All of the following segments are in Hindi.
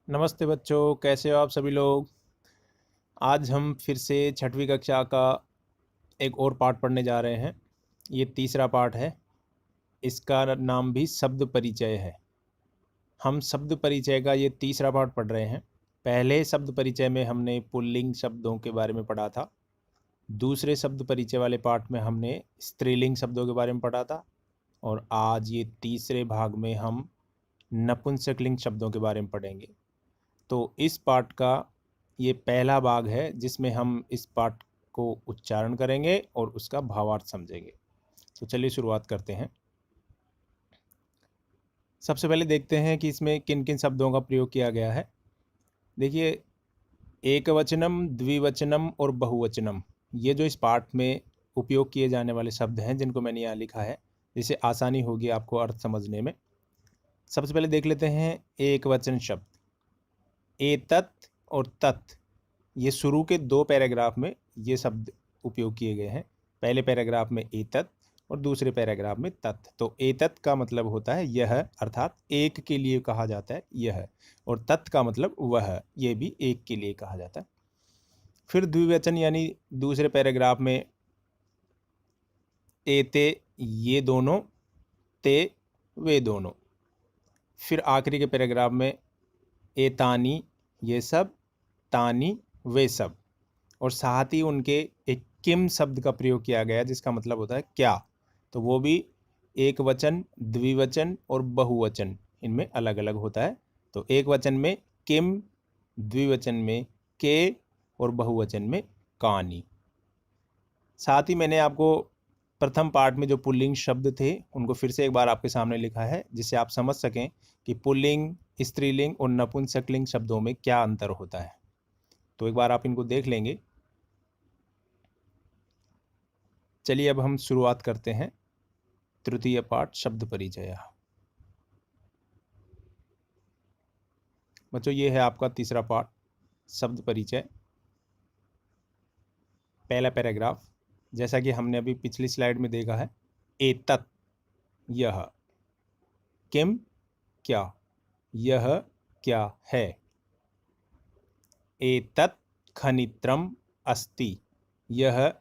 नमस्ते बच्चों, कैसे हो आप सभी लोग। आज हम फिर से छठवीं कक्षा का एक और पाठ पढ़ने जा रहे हैं। ये तीसरा पाठ है। इसका नाम भी शब्द परिचय है। हम शब्द परिचय का ये तीसरा पाठ पढ़ रहे हैं। पहले शब्द परिचय में हमने पुल्लिंग शब्दों के बारे में पढ़ा था। दूसरे शब्द परिचय वाले पाठ में हमने स्त्रीलिंग शब्दों के बारे में पढ़ा था। और आज ये तीसरे भाग में हम नपुंसकलिंग शब्दों के बारे में पढ़ेंगे। तो इस पाठ का ये पहला भाग है जिसमें हम इस पाठ को उच्चारण करेंगे और उसका भावार्थ समझेंगे। तो चलिए शुरुआत करते हैं। सबसे पहले देखते हैं कि इसमें किन किन शब्दों का प्रयोग किया गया है। देखिए, एकवचनम, द्विवचनम और बहुवचनम, ये जो इस पाठ में उपयोग किए जाने वाले शब्द हैं जिनको मैंने यहाँ लिखा है, जिससे आसानी होगी आपको अर्थ समझने में। सबसे पहले देख लेते हैं एक वचन शब्द। एतत् और तत्, ये शुरू के दो पैराग्राफ में ये शब्द उपयोग किए गए हैं। पहले पैराग्राफ में एतत् और दूसरे पैराग्राफ में तत्। तो एतत् का मतलब होता है यह, अर्थात एक के लिए कहा जाता है यह, और तत् का मतलब वह, ये भी एक के लिए कहा जाता है। फिर द्विवचन यानी दूसरे पैराग्राफ में एते, ये दोनों, ते, वे दोनों। फिर आखिरी के पैराग्राफ में एतानी, ये सब, तानी, वे सब। और साथ ही उनके एक किम शब्द का प्रयोग किया गया जिसका मतलब होता है क्या। तो वो भी एक वचन, द्विवचन और बहुवचन, इनमें अलग अलग होता है। तो एक वचन में किम, द्विवचन में के और बहुवचन में कानी। साथ ही मैंने आपको प्रथम पार्ट में जो पुल्लिंग शब्द थे उनको फिर से एक बार आपके सामने लिखा है, जिससे आप समझ सकें कि पुल्लिंग, स्त्रीलिंग और नपुंसकलिंग शब्दों में क्या अंतर होता है। तो एक बार आप इनको देख लेंगे। चलिए अब हम शुरुआत करते हैं तृतीय पाठ शब्द परिचय। बच्चों, ये है आपका तीसरा पाठ शब्द परिचय। पहला पैराग्राफ, जैसा कि हमने अभी पिछली स्लाइड में देखा है, एतत्, यह, किम, क्या, यह क्या है। एतत् खनित्रम अस्ति, यह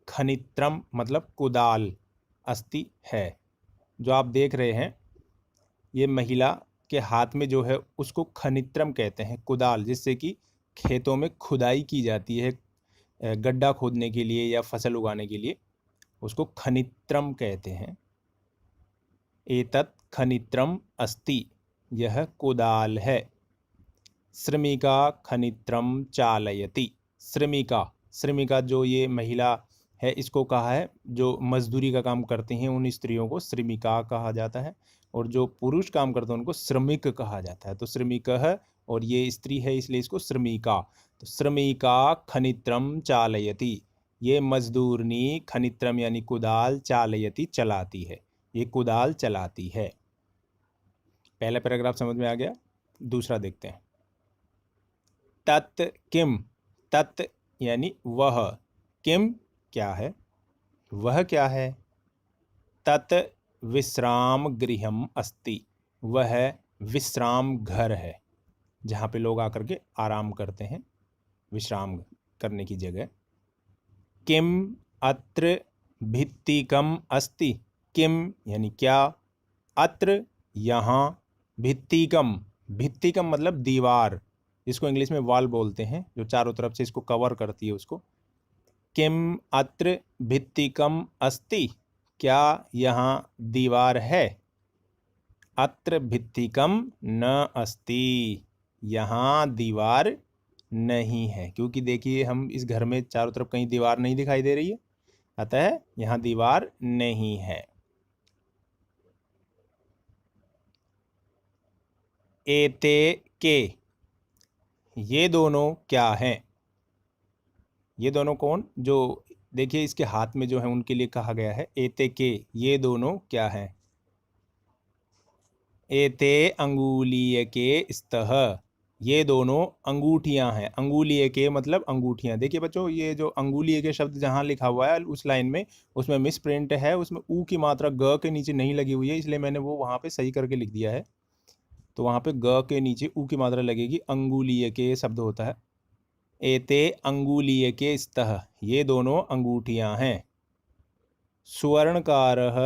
खनित्रम मतलब कुदाल, अस्ति है। जो आप देख रहे हैं ये महिला के हाथ में जो है उसको खनित्रम कहते हैं, कुदाल, जिससे कि खेतों में खुदाई की जाती है गड्ढा खोदने के लिए या फसल उगाने के लिए, उसको खनित्रम कहते हैं। एतत् खनित्रम अस्ति, यह कुदाल है। श्रमिका खनित्रम चालयति, श्रमिका, श्रमिका जो ये महिला है इसको कहा है, जो मजदूरी का काम करते हैं उन स्त्रियों को श्रमिका कहा जाता है, और जो पुरुष काम करते हैं उनको श्रमिक कहा जाता है। तो श्रमिकः, और ये स्त्री है इसलिए इसको श्रमिका। तो श्रमिका खनित्रम चालयति, ये मजदूरनी खनित्रम यानी कुदाल, चालयति चलाती है, ये कुदाल चलाती है। पहला पैराग्राफ समझ में आ गया। दूसरा देखते हैं। तत् किम, तत् यानी वह, किम क्या है, वह क्या है। तत् विश्राम गृहम अस्ति, वह विश्राम घर है, जहाँ पे लोग आकर के आराम करते हैं, विश्राम करने की जगह। किम अत्र भित्तिकम अस्ति, किम यानी क्या, अत्र यहाँ, भित्तिकम, भित्तिकम मतलब दीवार, इसको इंग्लिश में वॉल बोलते हैं, जो चारों तरफ से इसको कवर करती है उसको। किम अत्र भित्तिकम अस्ति, क्या यहाँ दीवार है। अत्र भित्तिकम न अस्ति, यहाँ दीवार नहीं है, क्योंकि देखिए हम इस घर में चारों तरफ कहीं दीवार नहीं दिखाई दे रही है, अतः यहाँ दीवार नहीं है। एते के, ये दोनों क्या हैं, ये दोनों कौन, जो देखिए इसके हाथ में जो है उनके लिए कहा गया है एते के, ये दोनों क्या हैं। एते अंगुलीय के स्तः, ये दोनों अंगूठियां हैं। अंगुलीय के मतलब अंगूठियां। देखिए बच्चों, ये जो अंगुलीय के शब्द जहां लिखा हुआ है उस लाइन में, उसमें मिस प्रिंट है, उसमें ऊ की मात्रा ग के नीचे नहीं लगी हुई है, इसलिए मैंने वो वहां पे सही करके लिख दिया है। तो वहाँ पे ग के नीचे ऊ की मात्रा लगेगी, अंगुलीय के शब्द होता है। एते अंगुलीय के स्तः, ये दोनों अंगूठियाँ हैं। स्वर्णकारः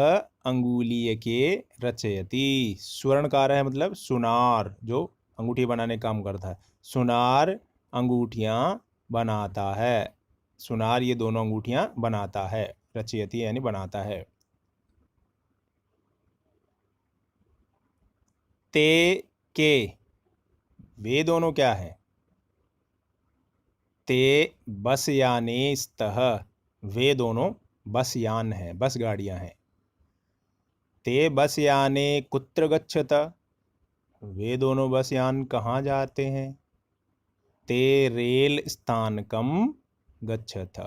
अंगुलीय के रचयति, स्वर्णकार है मतलब सुनार, जो अंगूठी बनाने का काम करता है। सुनार अंगूठियाँ बनाता है, सुनार ये दोनों अंगूठियाँ बनाता है। रचयति यानी बनाता है। ते के, वे दोनों क्या है? ते बस याने स्तः, वे दोनों बस यान है, बस गाड़ियां हैं। ते बस याने कुत्र गच्छत, वे दोनों बस यान कहाँ जाते हैं? ते रेल स्थानकम गच्छत,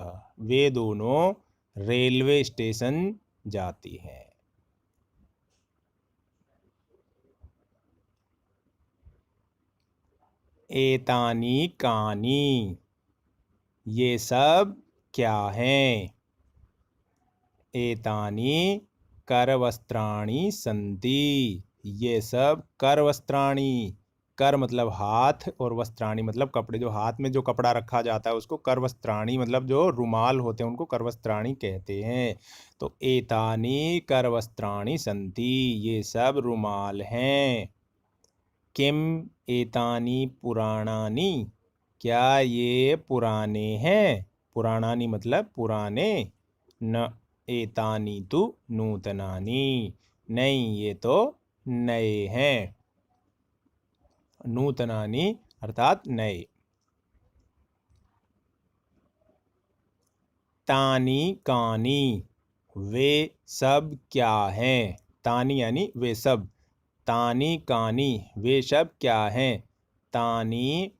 वे दोनों रेलवे स्टेशन जाती हैं। एतानी कानी, ये सब क्या हैं? एतानी करवस्त्राणि सन्ति, ये सब करवस्त्राणि, कर मतलब हाथ और वस्त्राणि मतलब कपड़े, जो हाथ में जो कपड़ा रखा जाता है उसको करवस्त्राणि मतलब जो रुमाल होते हैं उनको करवस्त्राणि कहते हैं। तो एतानी करवस्त्राणि सन्ति, ये सब रुमाल हैं। किम एतानी पुराणानि, क्या ये पुराने हैं? पुराणानि मतलब पुराने। न एतानी तु नूतनानि, नहीं ये तो नए हैं। नूतनानि अर्थात नए। तानी कानी, वे सब क्या हैं? तानी यानी वे सब, तानी कानी वे सब क्या हैं? तानी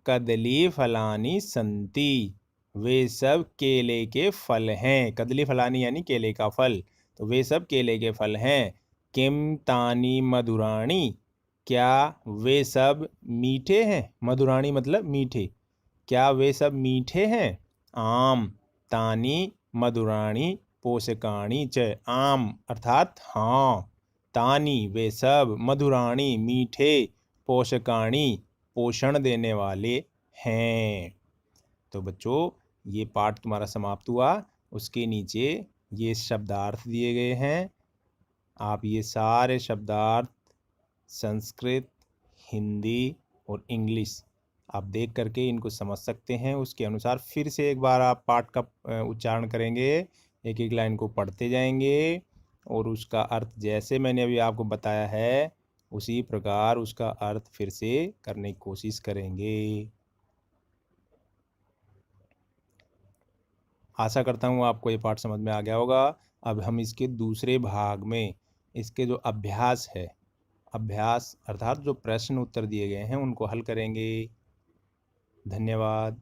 कदली फलानी संति, वे सब केले के फल हैं। कदली फलानी यानी केले का फल, तो वे सब केले के फल हैं। किम तानी मधुराणी, क्या वे सब मीठे हैं? मधुराणी मतलब मीठे, क्या वे सब मीठे हैं? आम तानी मधुराणी पोषकाणी च, आम अर्थात हाँ, तानी वे सब, मधुराणी मीठे, पोषकाणी पोषण देने वाले हैं। तो बच्चों ये पाठ तुम्हारा समाप्त हुआ। उसके नीचे ये शब्दार्थ दिए गए हैं, आप ये सारे शब्दार्थ संस्कृत, हिंदी और इंग्लिश आप देख करके इनको समझ सकते हैं। उसके अनुसार फिर से एक बार आप पाठ का उच्चारण करेंगे, एक एक लाइन को पढ़ते जाएंगे और उसका अर्थ जैसे मैंने अभी आपको बताया है उसी प्रकार उसका अर्थ फिर से करने की कोशिश करेंगे। आशा करता हूँ आपको ये पाठ समझ में आ गया होगा। अब हम इसके दूसरे भाग में इसके जो अभ्यास है, अभ्यास अर्थात जो प्रश्न उत्तर दिए गए हैं उनको हल करेंगे। धन्यवाद।